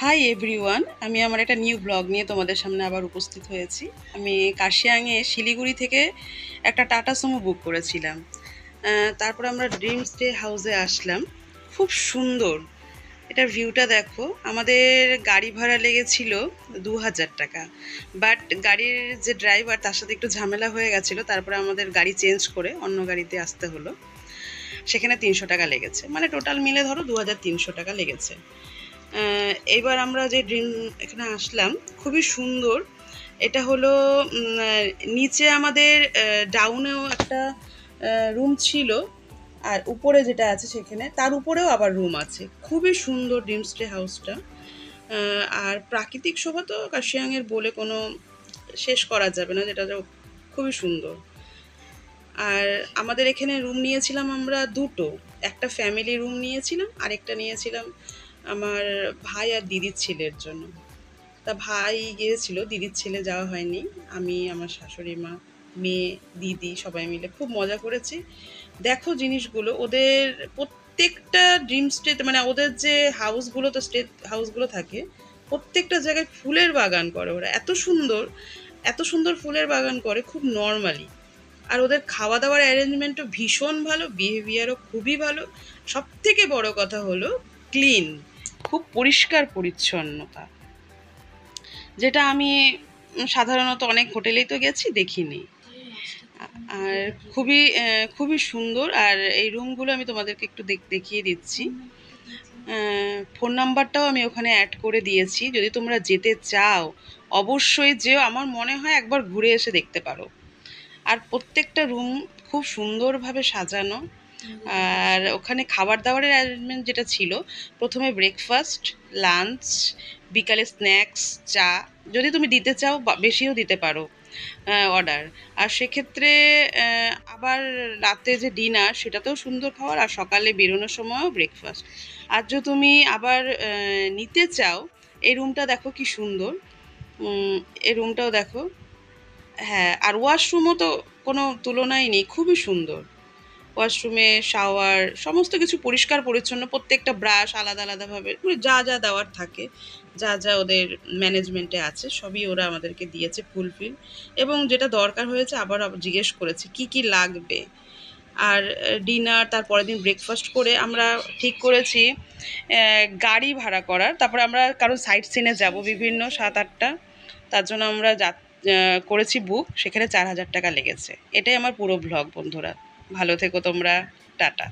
Hi everyone, আমি আমার একটা নিউ ব্লগ নিয়ে তোমাদের সামনে আবার উপস্থিত হয়েছি। আমি কার্শিয়াংয়ে শিলিগুড়ি থেকে একটা টাটা সুমো বুক করেছিলাম। তারপর আমরা ড্রিম স্টে হাউসে আসলাম। খুব সুন্দর, এটার ভিউটা দেখো। আমাদের গাড়ি ভাড়া লেগেছিল 2000 টাকা, বাট গাড়ির যে ড্রাইভার তার সাথে একটু ঝামেলা হয়ে গেছিলো, তারপরে আমাদের গাড়ি চেঞ্জ করে অন্য গাড়িতে আসতে হলো। সেখানে 300 টাকা লেগেছে, মানে টোটাল মিলে ধরো 2300 টাকা লেগেছে। এইবার আমরা যে ড্রিম এখানে আসলাম, খুবই সুন্দর। এটা হলো নিচে আমাদের ডাউনেও একটা রুম ছিল, আর উপরে যেটা আছে সেখানে তার উপরেও আবার রুম আছে। খুবই সুন্দর ড্রিম স্টে হাউসটা। আর প্রাকৃতিক শোভা তো কার্শিয়াংয়ের বলে কোনো শেষ করা যাবে না, যেটা খুবই সুন্দর। আর আমাদের এখানে রুম নিয়েছিলাম আমরা দুটো, একটা ফ্যামিলি রুম নিয়েছিলাম, আরেকটা নিয়েছিলাম আমার ভাই আর দিদির ছেলের জন্য। তা ভাই গিয়েছিল, দিদির ছেলে যাওয়া হয়নি। আমি, আমার শাশুড়ি মা, মেয়ে, দিদি সবাই মিলে খুব মজা করেছি। দেখো জিনিসগুলো, ওদের প্রত্যেকটা ড্রিম স্টেতে, মানে ওদের যে হাউসগুলো, তো স্টেট হাউসগুলো থাকে, প্রত্যেকটা জায়গায় ফুলের বাগান করে ওরা। এত সুন্দর, এত সুন্দর ফুলের বাগান করে, খুব নর্মালি। আর ওদের খাওয়া দাওয়ার অ্যারেঞ্জমেন্টও ভীষণ ভালো, বিহেভিয়ারও খুবই ভালো। সব থেকে বড় কথা হলো ক্লিন, খুব পরিষ্কার পরিচ্ছন্নতা, যেটা আমি সাধারণত অনেক হোটেলেই তো গেছি, দেখিনি। আর খুবই খুবই সুন্দর। আর এই রুমগুলো আমি তোমাদেরকে একটু দেখিয়ে দিচ্ছি। ফোন নাম্বারটাও আমি ওখানে অ্যাড করে দিয়েছি, যদি তোমরা যেতে চাও অবশ্যই যেও। আমার মনে হয় একবার ঘুরে এসে দেখতে পারো। আর প্রত্যেকটা রুম খুব সুন্দরভাবে সাজানো। আর ওখানে খাবার দাবারের অ্যারেঞ্জমেন্ট যেটা ছিল, প্রথমে ব্রেকফাস্ট, লাঞ্চ, বিকালে স্ন্যাক্স, চা, যদি তুমি দিতে চাও বেশিও দিতে পারো অর্ডার। আর সেক্ষেত্রে আবার রাতে যে ডিনার, সেটাতেও সুন্দর খাবার, আর সকালে বেরোনোর সময়ও ব্রেকফাস্ট। আর যদি তুমি আবার নিতে চাও, এই রুমটা দেখো কি সুন্দর। এই রুমটাও দেখো। হ্যাঁ, আর ওয়াশরুমও তো কোনো তুলনাই নেই, খুবই সুন্দর। ওয়াশরুমে শাওয়ার, সমস্ত কিছু পরিষ্কার পরিচ্ছন্ন। প্রত্যেকটা ব্রাশ আলাদা আলাদাভাবে, মানে যা যা দেওয়ার থাকে, যা যা ওদের ম্যানেজমেন্টে আছে, সবই ওরা আমাদেরকে দিয়েছে ফুলফিল। এবং যেটা দরকার হয়েছে আবার জিজ্ঞেস করেছে কি কি লাগবে। আর ডিনার, তার পরের দিন ব্রেকফাস্ট করে আমরা ঠিক করেছি গাড়ি ভাড়া করার। তারপরে আমরা কারণ সাইট সিনে যাব বিভিন্ন 7-8টা, তার জন্য আমরা করেছি বুক। সেখানে 4000 টাকা লেগেছে। এটাই আমার পুরো ব্লগ বন্ধুরা। ভালো থেকো তোমরা, টাটা।